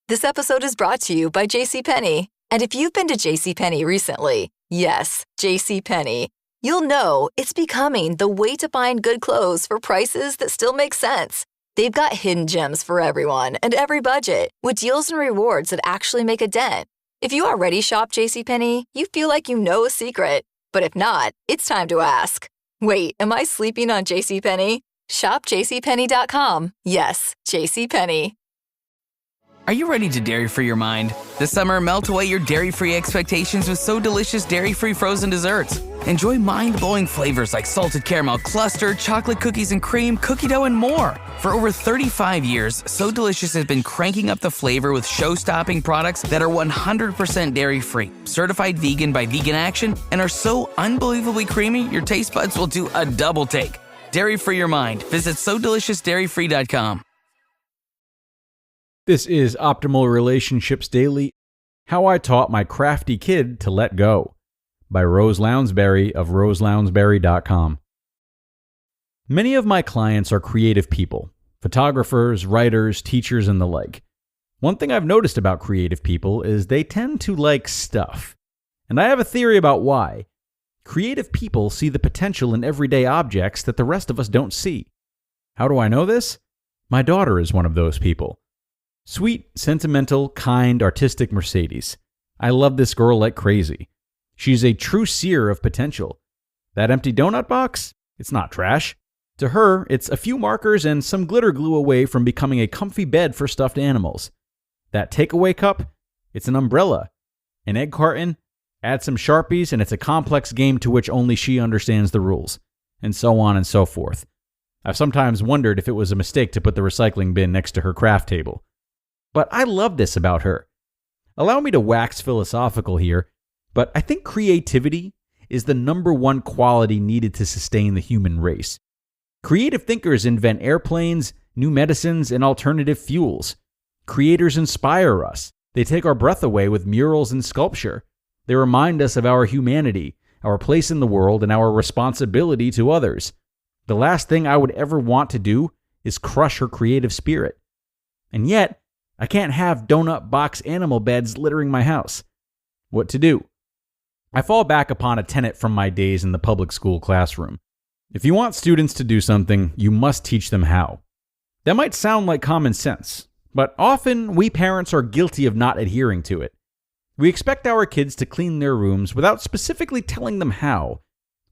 This episode is brought to you by JCPenney. And if you've been to JCPenney recently, yes, JCPenney, you'll know it's becoming the way to find good clothes for prices that still make sense. They've got hidden gems for everyone and every budget, with deals and rewards that actually make a dent. If you already shop JCPenney, you feel like you know a secret. But if not, it's time to ask. Wait, am I sleeping on JCPenney? Shop JCPenney.com. Yes, JCPenney. Are you ready to dairy-free your mind? This summer, melt away your dairy-free expectations with So Delicious dairy-free frozen desserts. Enjoy mind-blowing flavors like salted caramel cluster, chocolate cookies and cream, cookie dough, and more. For over 35 years, So Delicious has been cranking up the flavor with show-stopping products that are 100% dairy-free, certified vegan by Vegan Action, and are so unbelievably creamy, your taste buds will do a double take. Dairy-free your mind. Visit SoDeliciousDairyFree.com. This is Optimal Relationships Daily, How I Taught My Crafty Kid to Let Go, by Rose Lounsbury of roselounsbury.com. Many of my clients are creative people, photographers, writers, teachers, and the like. One thing I've noticed about creative people is they tend to like stuff. And I have a theory about why. Creative people see the potential in everyday objects that the rest of us don't see. How do I know this? My daughter is one of those people. Sweet, sentimental, kind, artistic Mercedes. I love this girl like crazy. She's a true seer of potential. That empty donut box? It's not trash. To her, it's a few markers and some glitter glue away from becoming a comfy bed for stuffed animals. That takeaway cup? It's an umbrella. An egg carton? Add some Sharpies and it's a complex game to which only she understands the rules. And so on and so forth. I've sometimes wondered if it was a mistake to put the recycling bin next to her craft table. But I love this about her. Allow me to wax philosophical here, but I think creativity is the number one quality needed to sustain the human race. Creative thinkers invent airplanes, new medicines, and alternative fuels. Creators inspire us. They take our breath away with murals and sculpture. They remind us of our humanity, our place in the world, and our responsibility to others. The last thing I would ever want to do is crush her creative spirit. And yet, I can't have donut box animal beds littering my house. What to do? I fall back upon a tenet from my days in the public school classroom. If you want students to do something, you must teach them how. That might sound like common sense, but often we parents are guilty of not adhering to it. We expect our kids to clean their rooms without specifically telling them how.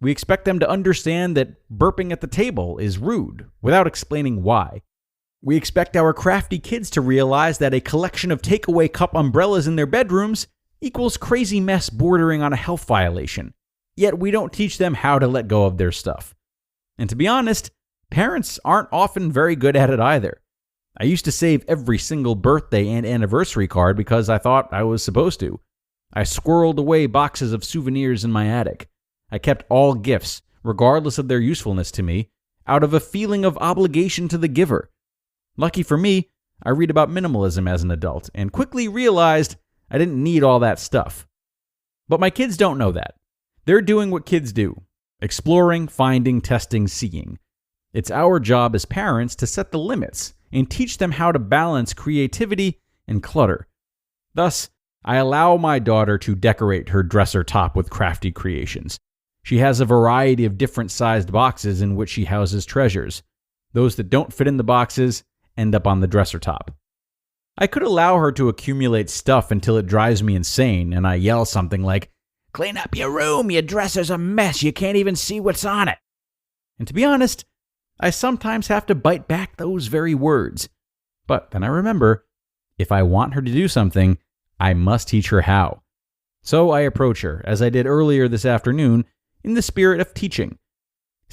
We expect them to understand that burping at the table is rude without explaining why. We expect our crafty kids to realize that a collection of takeaway cup umbrellas in their bedrooms equals crazy mess bordering on a health violation. Yet we don't teach them how to let go of their stuff. And to be honest, parents aren't often very good at it either. I used to save every single birthday and anniversary card because I thought I was supposed to. I squirreled away boxes of souvenirs in my attic. I kept all gifts, regardless of their usefulness to me, out of a feeling of obligation to the giver. Lucky for me, I read about minimalism as an adult and quickly realized I didn't need all that stuff. But my kids don't know that. They're doing what kids do: exploring, finding, testing, seeing. It's our job as parents to set the limits and teach them how to balance creativity and clutter. Thus, I allow my daughter to decorate her dresser top with crafty creations. She has a variety of different sized boxes in which she houses treasures. Those that don't fit in the boxes end up on the dresser top. I could allow her to accumulate stuff until it drives me insane and I yell something like, "Clean up your room, your dresser's a mess, you can't even see what's on it." And to be honest, I sometimes have to bite back those very words. But then I remember, if I want her to do something, I must teach her how. So I approach her, as I did earlier this afternoon, in the spirit of teaching.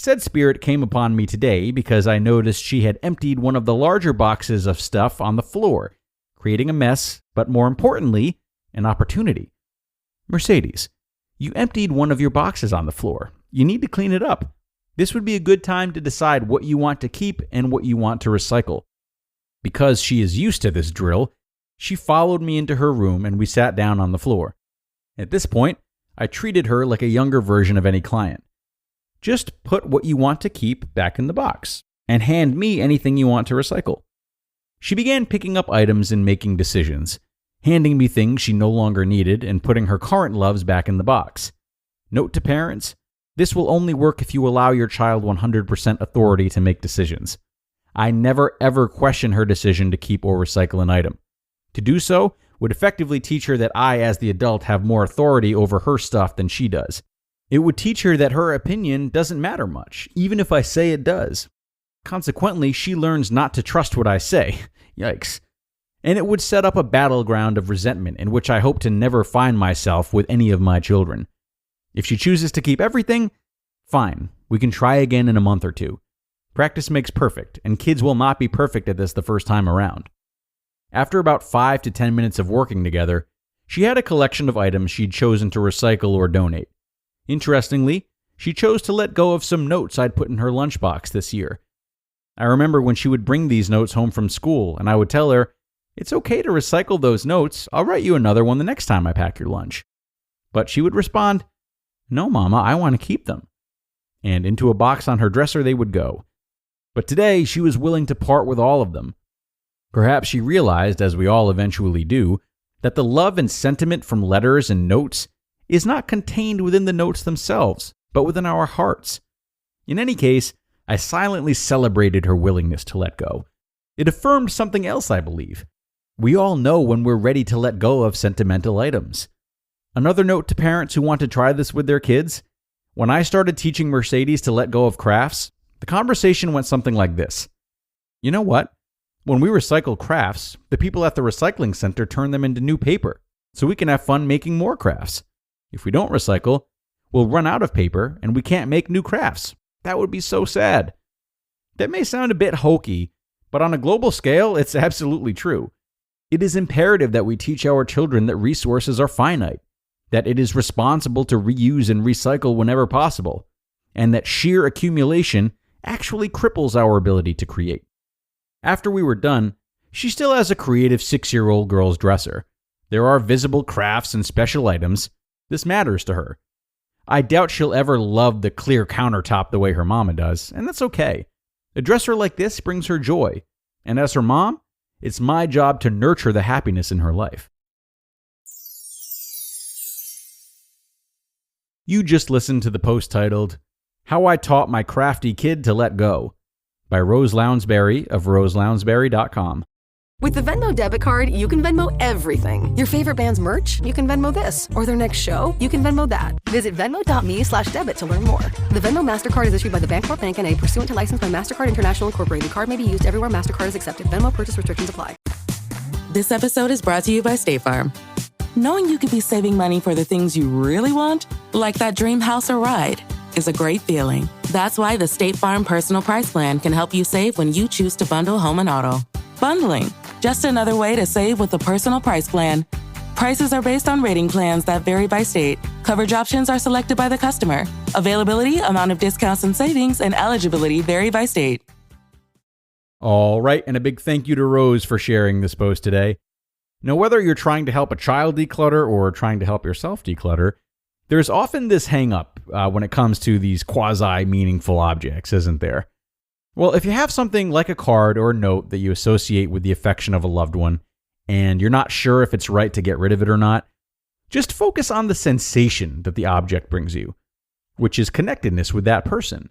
Said spirit came upon me today because I noticed she had emptied one of the larger boxes of stuff on the floor, creating a mess, but more importantly, an opportunity. "Mercedes, you emptied one of your boxes on the floor. You need to clean it up. This would be a good time to decide what you want to keep and what you want to recycle." Because she is used to this drill, she followed me into her room and we sat down on the floor. At this point, I treated her like a younger version of any client. Just put what you want to keep back in the box and hand me anything you want to recycle. She began picking up items and making decisions, handing me things she no longer needed and putting her current loves back in the box. Note to parents, this will only work if you allow your child 100% authority to make decisions. I never ever question her decision to keep or recycle an item. To do so would effectively teach her that I, as the adult, have more authority over her stuff than she does. It would teach her that her opinion doesn't matter much, even if I say it does. Consequently, she learns not to trust what I say. Yikes. And it would set up a battleground of resentment in which I hope to never find myself with any of my children. If she chooses to keep everything, fine, we can try again in a month or two. Practice makes perfect, and kids will not be perfect at this the first time around. After about 5 to 10 minutes of working together, she had a collection of items she'd chosen to recycle or donate. Interestingly, she chose to let go of some notes I'd put in her lunchbox this year. I remember when she would bring these notes home from school, and I would tell her, "It's okay to recycle those notes. I'll write you another one the next time I pack your lunch." But she would respond, "No, Mama, I want to keep them." And into a box on her dresser they would go. But today, she was willing to part with all of them. Perhaps she realized, as we all eventually do, that the love and sentiment from letters and notes is not contained within the notes themselves, but within our hearts. In any case, I silently celebrated her willingness to let go. It affirmed something else, I believe. We all know when we're ready to let go of sentimental items. Another note to parents who want to try this with their kids: when I started teaching Mercedes to let go of crafts, the conversation went something like this. "You know what? When we recycle crafts, the people at the recycling center turn them into new paper, so we can have fun making more crafts. If we don't recycle, we'll run out of paper and we can't make new crafts. That would be so sad." That may sound a bit hokey, but on a global scale, it's absolutely true. It is imperative that we teach our children that resources are finite, that it is responsible to reuse and recycle whenever possible, and that sheer accumulation actually cripples our ability to create. After we were done, she still has a creative 6-year-old girl's dresser. There are visible crafts and special items. This matters to her. I doubt she'll ever love the clear countertop the way her mama does, and that's okay. A dresser like this brings her joy, and as her mom, it's my job to nurture the happiness in her life. You just listened to the post titled, "How I Taught My Crafty Kid to Let Go" by Rose Lounsbury of roselounsbury.com. With the Venmo debit card, you can Venmo everything. Your favorite band's merch? You can Venmo this. Or their next show? You can Venmo that. Visit venmo.me/debit to learn more. The Venmo MasterCard is issued by the Bancorp Bank N.A. pursuant to license by MasterCard International Incorporated. Card may be used everywhere MasterCard is accepted. Venmo purchase restrictions apply. This episode is brought to you by State Farm. Knowing you could be saving money for the things you really want, like that dream house or ride, is a great feeling. That's why the State Farm Personal Price Plan can help you save when you choose to bundle home and auto. Bundling, just another way to save with the Personal Price Plan. Prices are based on rating plans that vary by state. Coverage options are selected by the customer. Availability, amount of discounts and savings, and eligibility vary by state. All right, and a big thank you to Rose for sharing this post today. Now, whether you're trying to help a child declutter or trying to help yourself declutter, there's often this hang-up when it comes to these quasi-meaningful objects, isn't there? Well, if you have something like a card or a note that you associate with the affection of a loved one, and you're not sure if it's right to get rid of it or not, just focus on the sensation that the object brings you, which is connectedness with that person.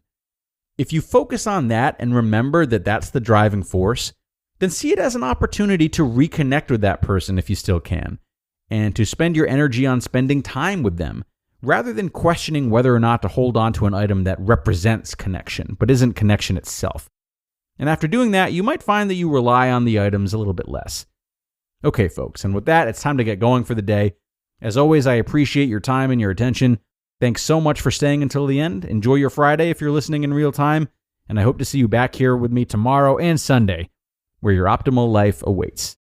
If you focus on that and remember that that's the driving force, then see it as an opportunity to reconnect with that person if you still can, and to spend your energy on spending time with them, rather than questioning whether or not to hold on to an item that represents connection, but isn't connection itself. And after doing that, you might find that you rely on the items a little bit less. Okay, folks, and with that, it's time to get going for the day. As always, I appreciate your time and your attention. Thanks so much for staying until the end. Enjoy your Friday if you're listening in real time, and I hope to see you back here with me tomorrow and Sunday, where your optimal life awaits.